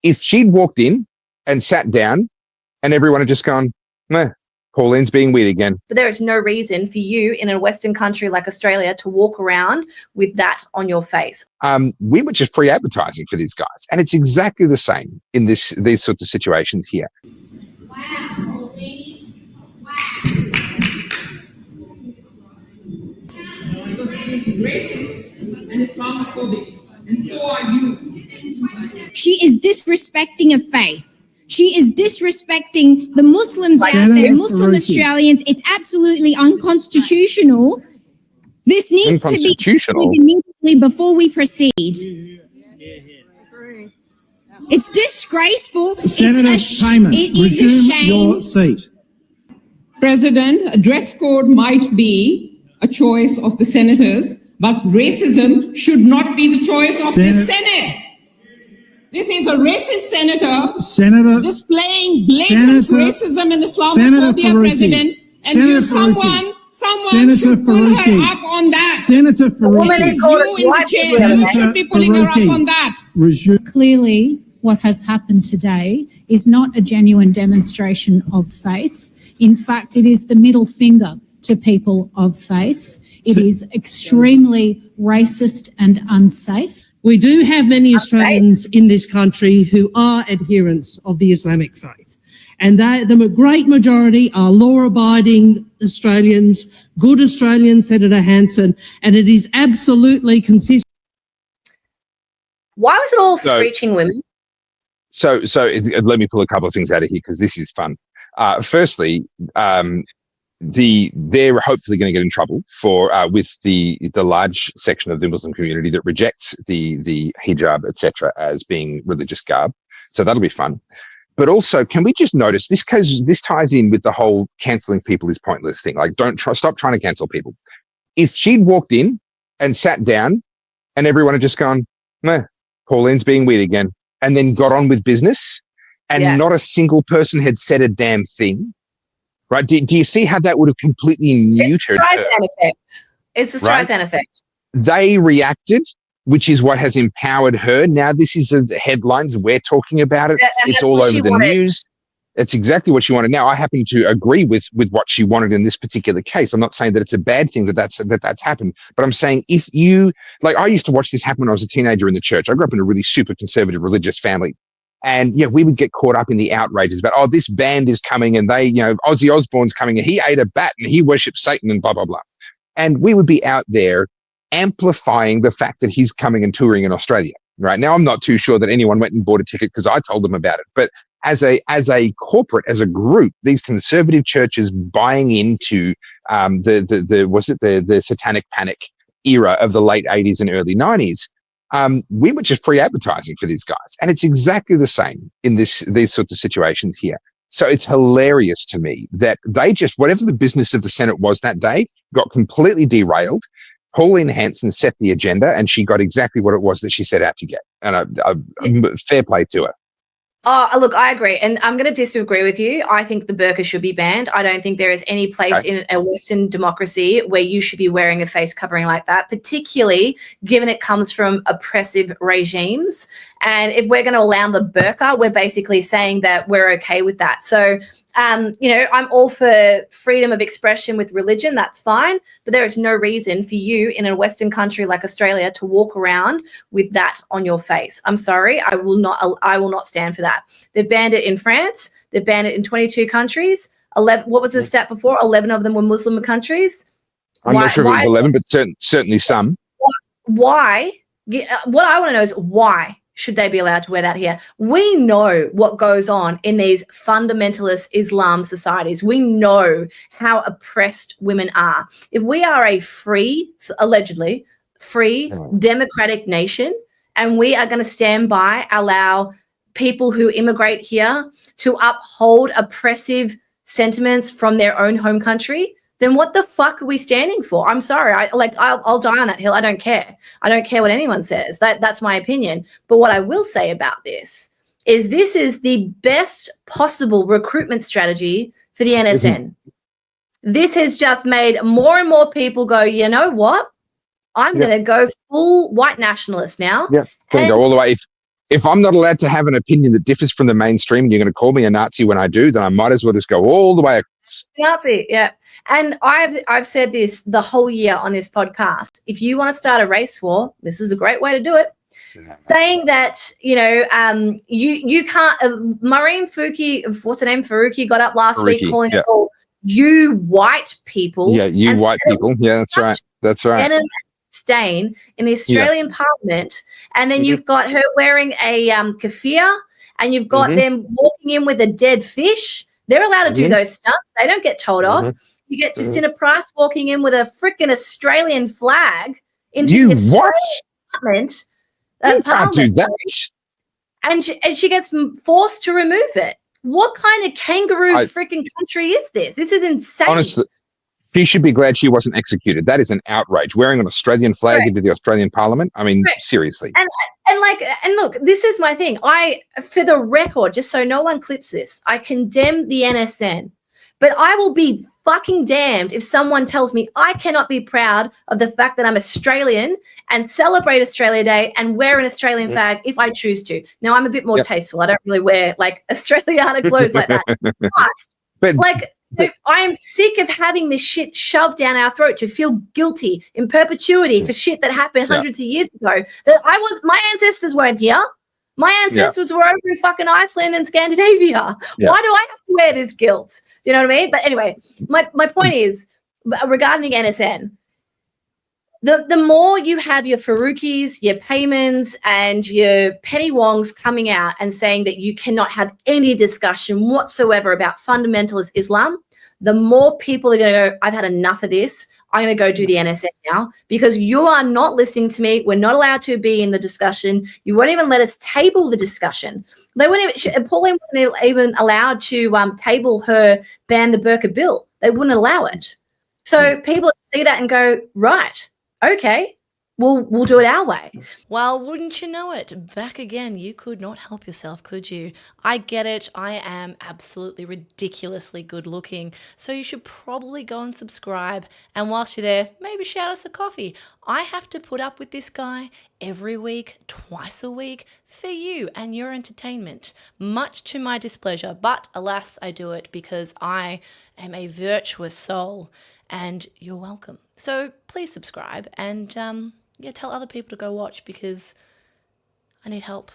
If she'd walked in and sat down and everyone had just gone, meh, Pauline's being weird again. But there is no reason for you in a Western country like Australia to walk around with that on your face. We were just free advertising for these guys. And it's exactly the same in these sorts of situations here. Wow, Pauline. Wow. Because this is racist and Islamophobic, and so are you. She is disrespecting a faith. She is disrespecting the Muslims out there, Muslim Australians. It's absolutely unconstitutional. This needs to be immediately before we proceed. It's disgraceful. Senator Payman, resume your seat. President, a dress code might be a choice of the senators, but racism should not be the choice of the Senate. This is a racist senator displaying blatant racism and Islamophobia, President, and you someone should pull her up on that. Senator Faruqi. You in the chair, you should be pulling her up on that. Clearly, what has happened today is not a genuine demonstration of faith. In fact, it is the middle finger to people of faith. It is extremely racist and unsafe. We do have many Australians in this country who are adherents of the Islamic faith, and the great majority are law-abiding Australians, good Australians, Senator Hanson, and it is absolutely consistent. Why was it all screeching women? So let me pull a couple of things out of here because this is fun. Firstly, they're hopefully going to get in trouble for with the large section of the Muslim community that rejects the hijab, etc., as being religious garb. So that'll be fun. But also, can we just notice this ties in with the whole cancelling people is pointless thing. Like, stop trying to cancel people. If she'd walked in and sat down and everyone had just gone, meh, Pauline's being weird again, and then got on with business, and not a single person had said a damn thing. Right? Do you see how that would have completely neutered her? It's the Streisand effect. They reacted, which is what has empowered her. Now this is the headlines. We're talking about it. It's all over the news. It's exactly what she wanted. Now I happen to agree with what she wanted in this particular case. I'm not saying that it's a bad thing that's happened, but I'm saying if you I used to watch this happen when I was a teenager in the church. I grew up in a really super conservative religious family. And we would get caught up in the outrages about, oh, this band is coming and they, Ozzy Osbourne's coming and he ate a bat and he worships Satan and blah, blah, blah. And we would be out there amplifying the fact that he's coming and touring in Australia. Right now, I'm not too sure that anyone went and bought a ticket because I told them about it. But as a corporate, as a group, these conservative churches buying into the satanic panic era of the late 80s and early 90s. We were just free advertising for these guys. And it's exactly the same in these sorts of situations here. So it's hilarious to me that they just, whatever the business of the Senate was that day, got completely derailed. Pauline Hanson set the agenda and she got exactly what it was that she set out to get. And fair play to her. Oh, look, I agree. And I'm going to disagree with you. I think the burqa should be banned. I don't think there is any place in a Western democracy where you should be wearing a face covering like that, particularly given it comes from oppressive regimes. And if we're going to allow the burqa, we're basically saying that we're okay with that. So, I'm all for freedom of expression with religion. That's fine. But there is no reason for you in a Western country like Australia to walk around with that on your face. I'm sorry. I will not stand for that. They've banned it in France. They've banned it in 22 countries. 11. What was the stat before? 11 of them were Muslim countries. I'm not sure if it was 11, but certainly some. Why? What I want to know is why should they be allowed to wear that here? We know what goes on in these fundamentalist Islam societies. We know how oppressed women are. If we are a allegedly free, democratic nation, and we are going to stand by, allow people who immigrate here to uphold oppressive sentiments from their own home country, then what the fuck are we standing for? I'm sorry. I'll die on that hill. I don't care. I don't care what anyone says. That's my opinion. But what I will say about this is the best possible recruitment strategy for the NSN. This has just made more and more people go, you know what? I'm going to go full white nationalist now. Yeah, going to go all the way. if I'm not allowed to have an opinion that differs from the mainstream, and you're going to call me a Nazi when I do, then I might as well just go all the way across. Nazi, yeah. And I've said this the whole year on this podcast. If you want to start a race war, this is a great way to do it. Saying that, you can't. Maureen Fuki, what's her name? Faruqi got up last week calling us all you white people. Yeah, you white people. Yeah, that's right. That's right. Stain in the Australian Parliament, and then you've got her wearing a keffiyeh, and you've got them walking in with a dead fish. They're allowed to do those stunts. They don't get told off. You get Justina Price walking in with a freaking Australian flag into the Australian Parliament. Do that. And she gets forced to remove it. What kind of kangaroo freaking country is this? This is insane. Honestly, she should be glad she wasn't executed. That is an outrage. Wearing an Australian flag into the Australian Parliament. I mean, seriously. And look, this is my thing. For the record, just so no one clips this, I condemn the NSN, but I will be fucking damned if someone tells me I cannot be proud of the fact that I'm Australian and celebrate Australia Day and wear an Australian flag if I choose to. Now, I'm a bit more tasteful. I don't really wear like Australiana clothes like that. But I am sick of having this shit shoved down our throat to feel guilty in perpetuity for shit that happened hundreds of years ago. My ancestors weren't here. My ancestors were over in fucking Iceland and Scandinavia. Yeah. Why do I have to wear this guilt? Do you know what I mean? But anyway, my point is, regarding the NSN, the more you have your Faruqis, your Paymans, and your Penny Wongs coming out and saying that you cannot have any discussion whatsoever about fundamentalist Islam, the more people are going to go, I've had enough of this. I'm going to go do the NSN now because you are not listening to me. We're not allowed to be in the discussion. You won't even let us table the discussion. Pauline wasn't even allowed to table her ban the burqa bill. They wouldn't allow it. So people see that and go, right, okay, we'll do it our way. Well, wouldn't you know it? Back again. You could not help yourself, could you? I get it. I am absolutely ridiculously good looking. So you should probably go and subscribe. And whilst you're there, maybe shout us a coffee. I have to put up with this guy every week, twice a week, for you and your entertainment, much to my displeasure. But alas, I do it because I am a virtuous soul and you're welcome. So please subscribe and tell other people to go watch because I need help.